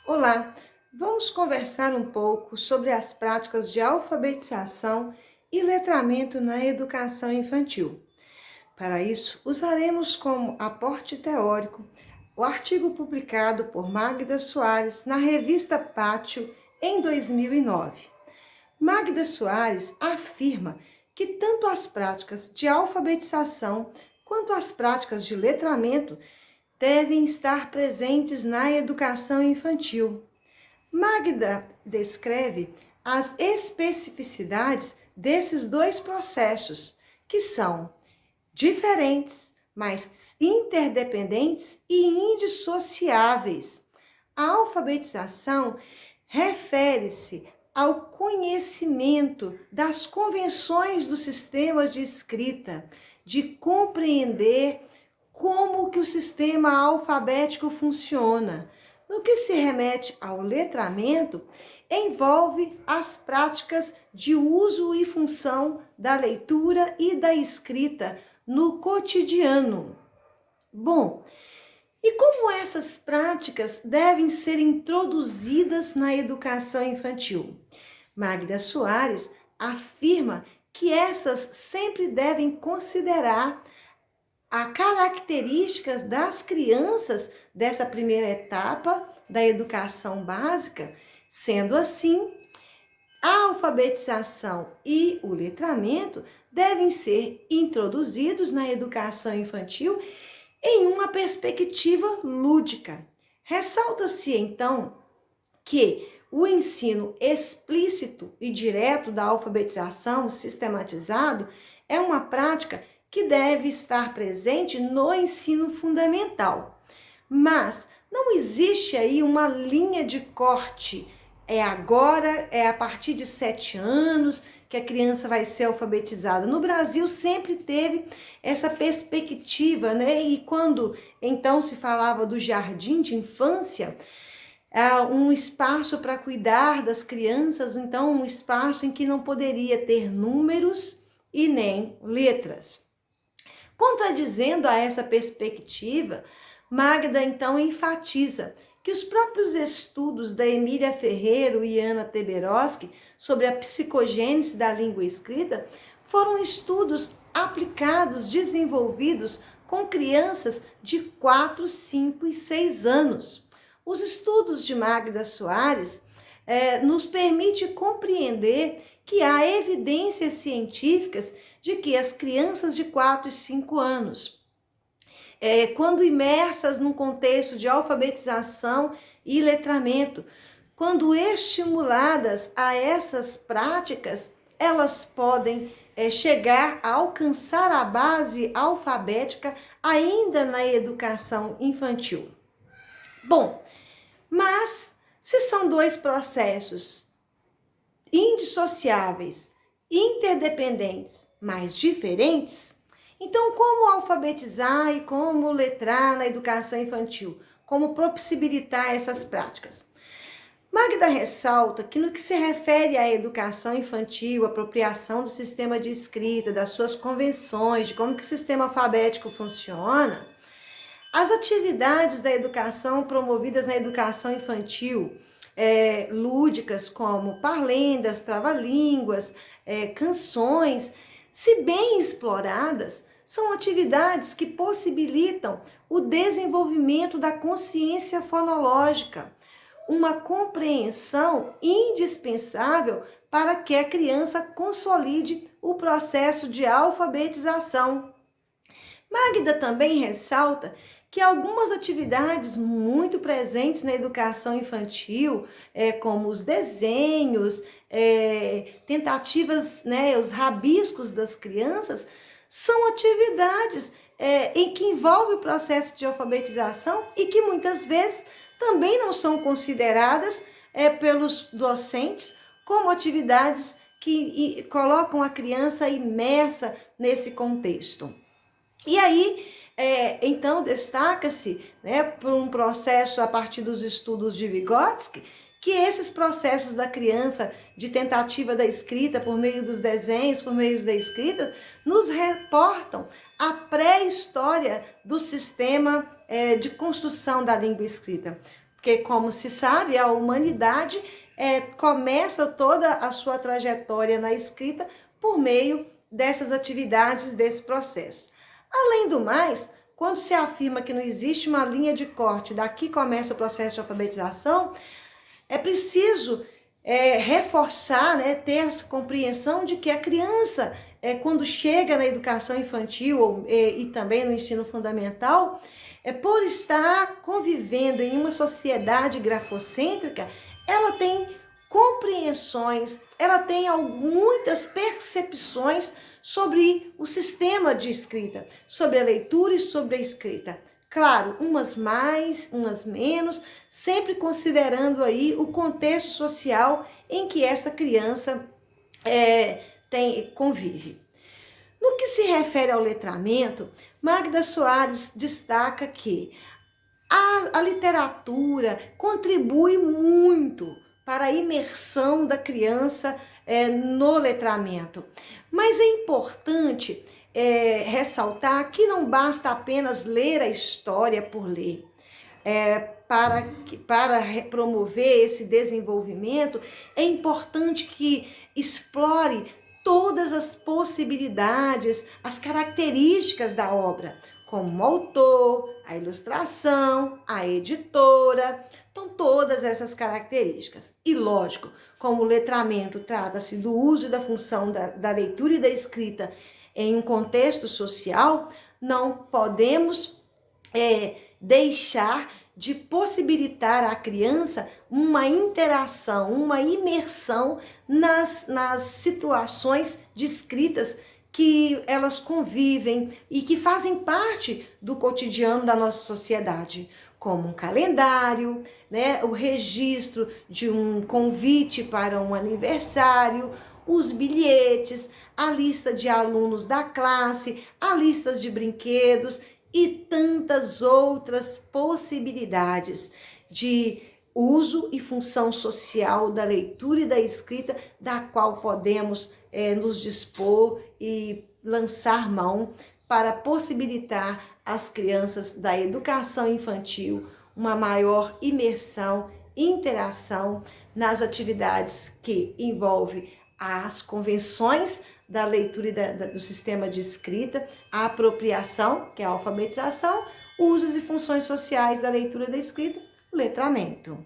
Olá, vamos conversar um pouco sobre as práticas de alfabetização e letramento na educação infantil. Para isso, usaremos como aporte teórico o artigo publicado por Magda Soares na revista Pátio em 2009. Magda Soares afirma que tanto as práticas de alfabetização quanto as práticas de letramento devem estar presentes na educação infantil. Magda descreve as especificidades desses dois processos, que são diferentes, mas interdependentes e indissociáveis. A alfabetização refere-se ao conhecimento das convenções do sistema de escrita, de compreender como que o sistema alfabético funciona. No que se remete ao letramento, envolve as práticas de uso e função da leitura e da escrita no cotidiano. Bom, e como essas práticas devem ser introduzidas na educação infantil? Magda Soares afirma que essas sempre devem considerar as características das crianças dessa primeira etapa da educação básica. Sendo assim, a alfabetização e o letramento devem ser introduzidos na educação infantil em uma perspectiva lúdica. Ressalta-se, então, que o ensino explícito e direto da alfabetização sistematizado é uma prática que deve estar presente no ensino fundamental. Mas não existe aí uma linha de corte. É agora, é a partir de 7 anos que a criança vai ser alfabetizada. No Brasil sempre teve essa perspectiva, né? E quando então se falava do jardim de infância, um espaço para cuidar das crianças, então um espaço em que não poderia ter números e nem letras. Contradizendo a essa perspectiva, Magda então enfatiza que os próprios estudos da Emília Ferreiro e Ana Teberoski sobre a psicogênese da língua escrita foram estudos aplicados, desenvolvidos com crianças de 4, 5 e 6 anos. Os estudos de Magda Soares nos permite compreender que há evidências científicas de que as crianças de 4 e 5 anos, quando imersas num contexto de alfabetização e letramento, quando estimuladas a essas práticas, elas podem chegar a alcançar a base alfabética ainda na educação infantil. Bom, mas se são dois processos indissociáveis, interdependentes, mas diferentes, então como alfabetizar e como letrar na educação infantil? Como possibilitar essas práticas? Magda ressalta que no que se refere à educação infantil, apropriação do sistema de escrita, das suas convenções, de como que o sistema alfabético funciona, as atividades da educação promovidas na educação infantil, lúdicas como parlendas, trava-línguas, canções, se bem exploradas, são atividades que possibilitam o desenvolvimento da consciência fonológica, uma compreensão indispensável para que a criança consolide o processo de alfabetização. Magda também ressalta que algumas atividades muito presentes na educação infantil, como os desenhos, tentativas, né, os rabiscos das crianças, são atividades em que envolve o processo de alfabetização e que muitas vezes também não são consideradas pelos docentes como atividades que colocam a criança imersa nesse contexto. E aí, então, destaca-se, né, por um processo a partir dos estudos de Vygotsky, que esses processos da criança de tentativa da escrita por meio dos desenhos, por meio da escrita, nos reportam a pré-história do sistema de construção da língua escrita. porque, como se sabe, a humanidade começa toda a sua trajetória na escrita por meio dessas atividades, desse processo. Além do mais, quando se afirma que não existe uma linha de corte, daqui começa o processo de alfabetização, é preciso reforçar, ter essa compreensão de que a criança, quando chega na educação infantil e também no ensino fundamental, por estar convivendo em uma sociedade grafocêntrica, ela tem compreensões, ela tem muitas percepções sobre o sistema de escrita, sobre a leitura e sobre a escrita. Claro, umas mais, umas menos, sempre considerando aí o contexto social em que essa criança convive. No que se refere ao letramento, Magda Soares destaca que a literatura contribui muito para a imersão da criança no letramento. Mas é importante ressaltar que não basta apenas ler a história por ler. Para promover esse desenvolvimento, é importante que explore todas as possibilidades, as características da obra, como o autor, a ilustração, a editora, então todas essas características. E lógico, como o letramento trata-se do uso e da função da leitura e da escrita em um contexto social, não podemos deixar de possibilitar à criança uma interação, uma imersão nas situações descritas que elas convivem e que fazem parte do cotidiano da nossa sociedade, como um calendário, o registro de um convite para um aniversário, os bilhetes, a lista de alunos da classe, a lista de brinquedos e tantas outras possibilidades de uso e função social da leitura e da escrita, da qual podemos nos dispor e lançar mão para possibilitar às crianças da educação infantil uma maior imersão, interação nas atividades que envolvem as convenções da leitura e do sistema de escrita, a apropriação, que é a alfabetização, usos e funções sociais da leitura e da escrita, letramento.